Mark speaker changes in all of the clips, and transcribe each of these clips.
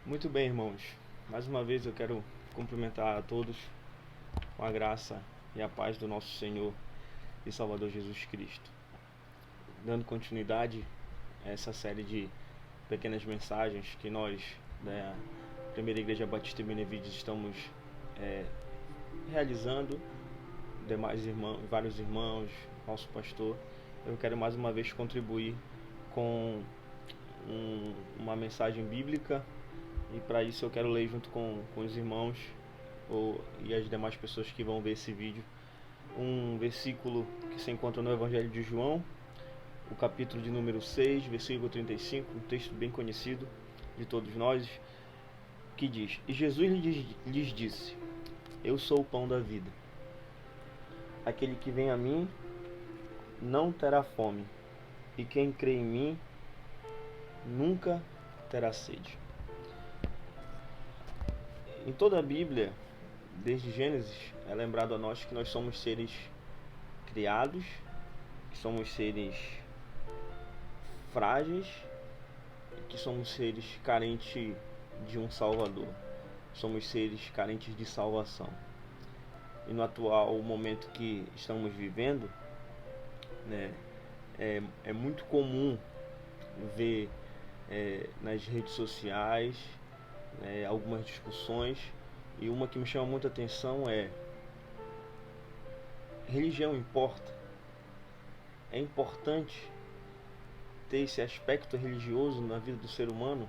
Speaker 1: Muito bem, irmãos. Mais uma vez eu quero cumprimentar a todos com a graça e a paz do nosso Senhor e Salvador Jesus Cristo. Dando continuidade a essa série de pequenas mensagens que nós, da Primeira Igreja Batista em Benevides, estamos é, realizando, demais irmãos, vários irmãos, nosso pastor. Eu quero mais uma vez contribuir com uma mensagem bíblica. E para isso eu quero ler junto com os irmãos e as demais pessoas que vão ver esse vídeo um versículo que se encontra no Evangelho de João, o capítulo de número 6, versículo 35, um texto bem conhecido de todos nós, que diz: E Jesus lhes disse: Eu sou o pão da vida. Aquele que vem a mim não terá fome, e quem crê em mim nunca terá sede. Em toda a Bíblia, desde Gênesis, é lembrado a nós que nós somos seres criados, que somos seres frágeis e que somos seres carentes de um Salvador. Somos seres carentes de salvação. E no atual momento que estamos vivendo, né, é muito comum ver nas redes sociais algumas discussões, e uma que me chama muita atenção é: religião importa? É importante ter esse aspecto religioso na vida do ser humano?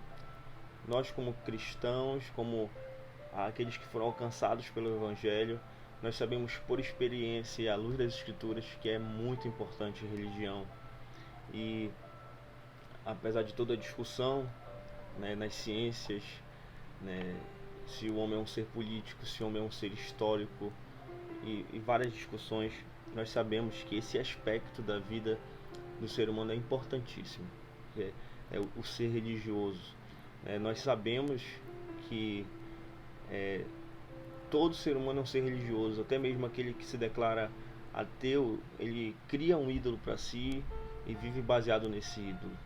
Speaker 1: Nós, como cristãos, como aqueles que foram alcançados pelo Evangelho, nós sabemos por experiência e à luz das Escrituras que é muito importante a religião. E apesar de toda a discussão nas ciências, se o homem é um ser político, se o homem é um ser histórico, e várias discussões, nós sabemos que esse aspecto da vida do ser humano é importantíssimo, é o ser religioso. Nós sabemos que todo ser humano é um ser religioso, até mesmo aquele que se declara ateu, ele cria um ídolo para si e vive baseado nesse ídolo.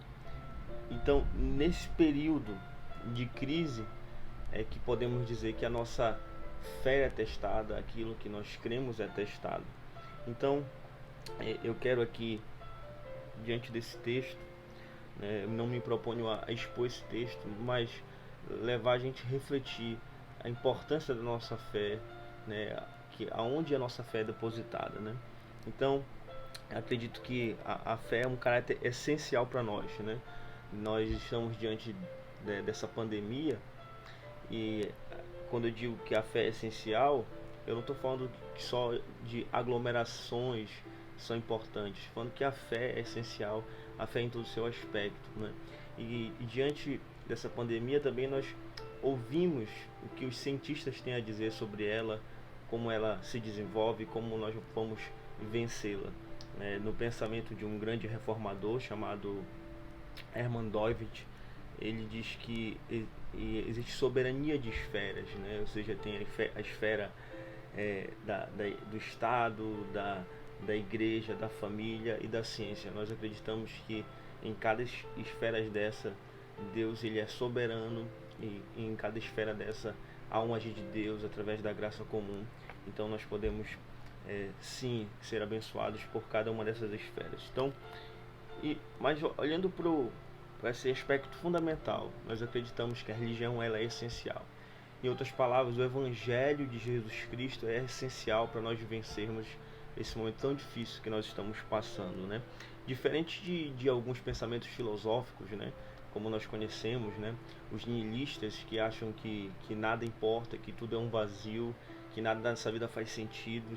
Speaker 1: Então, nesse período de crise, é que podemos dizer que a nossa fé é testada, aquilo que nós cremos é testado. Então, eu quero aqui, diante desse texto, não me proponho a expor esse texto, mas levar a gente a refletir a importância da nossa fé, aonde a nossa fé é depositada, Então, acredito que a fé é um caráter essencial para nós, Nós estamos diante dessa pandemia, e quando eu digo que a fé é essencial, eu não estou falando só de aglomerações são importantes, falando que a fé é essencial, a fé em todo o seu aspecto, E diante dessa pandemia também nós ouvimos o que os cientistas têm a dizer sobre ela, como ela se desenvolve, como nós vamos vencê-la. No pensamento de um grande reformador chamado Hermann Doivit, ele diz que existe soberania de esferas, Ou seja, tem a esfera do Estado, da igreja, da família e da ciência. Nós acreditamos que em cada esfera dessa, Deus ele é soberano, e em cada esfera dessa há um agir de Deus através da graça comum. Então nós podemos sim ser abençoados por cada uma dessas esferas. Então, mas olhando para esse aspecto fundamental, nós acreditamos que a religião ela é essencial. Em outras palavras, o Evangelho de Jesus Cristo é essencial para nós vencermos esse momento tão difícil que nós estamos passando, Diferente de alguns pensamentos filosóficos, como nós conhecemos, os nihilistas que acham que nada importa, que tudo é um vazio, que nada nessa vida faz sentido,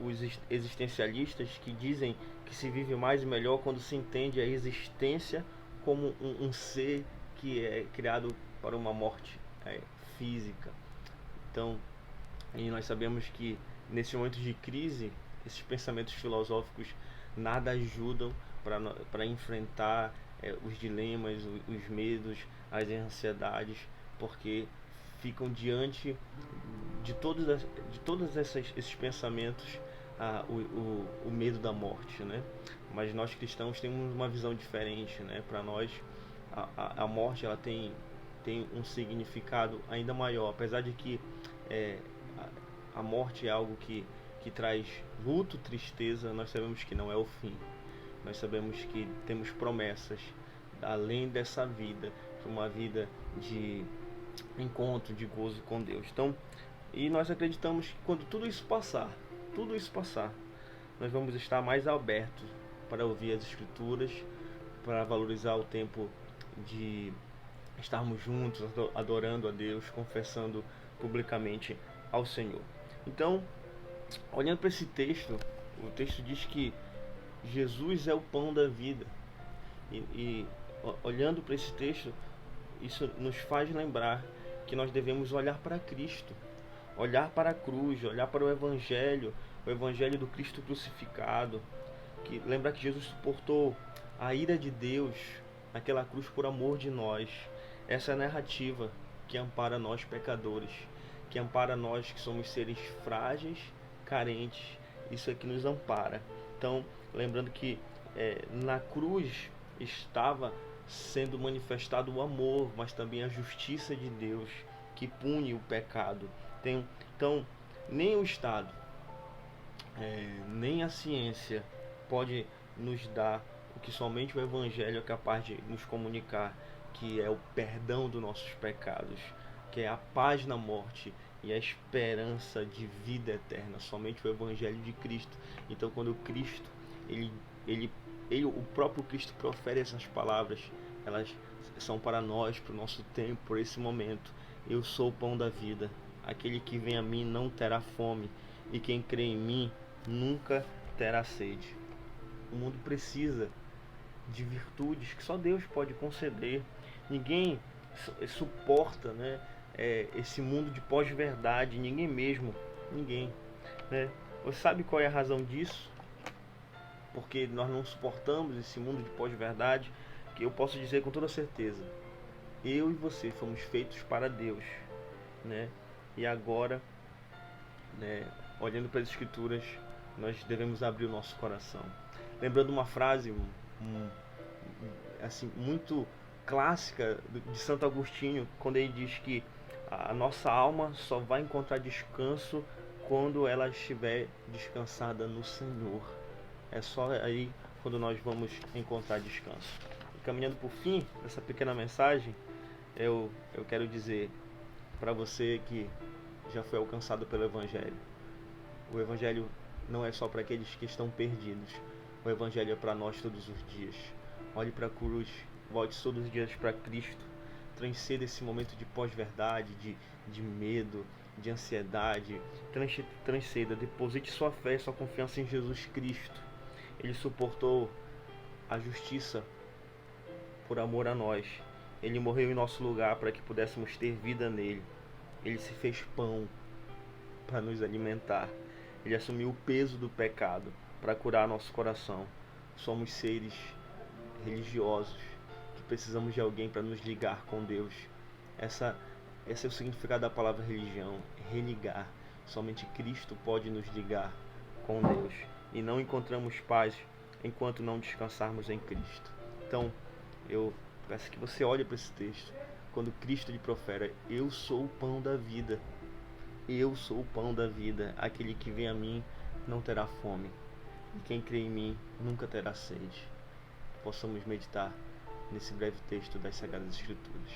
Speaker 1: os existencialistas que dizem que se vive mais e melhor quando se entende a existência como um ser que é criado para uma morte física. Então, e nós sabemos que nesse momento de crise, esses pensamentos filosóficos nada ajudam para enfrentar os dilemas, os medos, as ansiedades, porque ficam diante de todos esses pensamentos o medo da morte, Mas nós cristãos temos uma visão diferente, Para nós a morte ela tem tem um significado ainda maior, apesar de que a morte é algo que traz luto, tristeza. Nós sabemos que não é o fim. Nós sabemos que temos promessas além dessa vida, para uma vida de encontro, de gozo com Deus. Então, e nós acreditamos que quando tudo isso passar, nós vamos estar mais abertos para ouvir as Escrituras, para valorizar o tempo de estarmos juntos, adorando a Deus, confessando publicamente ao Senhor. Então, olhando para esse texto, o texto diz que Jesus é o pão da vida. E olhando para esse texto, isso nos faz lembrar que nós devemos olhar para Cristo, olhar para a cruz, olhar para o Evangelho do Cristo crucificado, que lembrar que Jesus suportou a ira de Deus naquela cruz por amor de nós. Essa é a narrativa que ampara nós pecadores, que ampara nós que somos seres frágeis, carentes. Isso é que nos ampara. Então, lembrando que na cruz estava sendo manifestado o amor, mas também a justiça de Deus, que pune o pecado. Então, nem o Estado, nem a ciência pode nos dar o que somente o Evangelho é capaz de nos comunicar, que é o perdão dos nossos pecados, que é a paz na morte e a esperança de vida eterna. Somente o Evangelho de Cristo. Então, quando o Cristo, o próprio Cristo profere essas palavras, elas são para nós, para o nosso tempo, por esse momento. Eu sou o pão da vida. Aquele que vem a mim não terá fome, e quem crê em mim nunca terá sede. O mundo precisa de virtudes que só Deus pode conceder. Ninguém suporta, esse mundo de pós-verdade, ninguém mesmo, ninguém. Você sabe qual é a razão disso? Porque nós não suportamos esse mundo de pós-verdade, que eu posso dizer com toda certeza, eu e você fomos feitos para Deus, E agora, olhando para as Escrituras, nós devemos abrir o nosso coração. Lembrando uma frase assim, muito clássica de Santo Agostinho, quando ele diz que a nossa alma só vai encontrar descanso quando ela estiver descansada no Senhor. É só aí quando nós vamos encontrar descanso. E caminhando por fim dessa pequena mensagem, eu quero dizer para você que já foi alcançado pelo Evangelho. O Evangelho não é só para aqueles que estão perdidos. O Evangelho é para nós todos os dias. Olhe para a cruz, volte todos os dias para Cristo. Transcenda esse momento de pós-verdade, de medo, de ansiedade. Transcenda, deposite sua fé e sua confiança em Jesus Cristo. Ele suportou a justiça por amor a nós. Ele morreu em nosso lugar para que pudéssemos ter vida nele. Ele se fez pão para nos alimentar. Ele assumiu o peso do pecado para curar nosso coração. Somos seres religiosos que precisamos de alguém para nos ligar com Deus. Esse é o significado da palavra religião, religar. Somente Cristo pode nos ligar com Deus. E não encontramos paz enquanto não descansarmos em Cristo. Então, eu peço que você olhe para esse texto. Quando Cristo lhe profere, eu sou o pão da vida. Eu sou o pão da vida. Aquele que vem a mim não terá fome. E quem crê em mim nunca terá sede. Possamos meditar nesse breve texto das Sagradas Escrituras.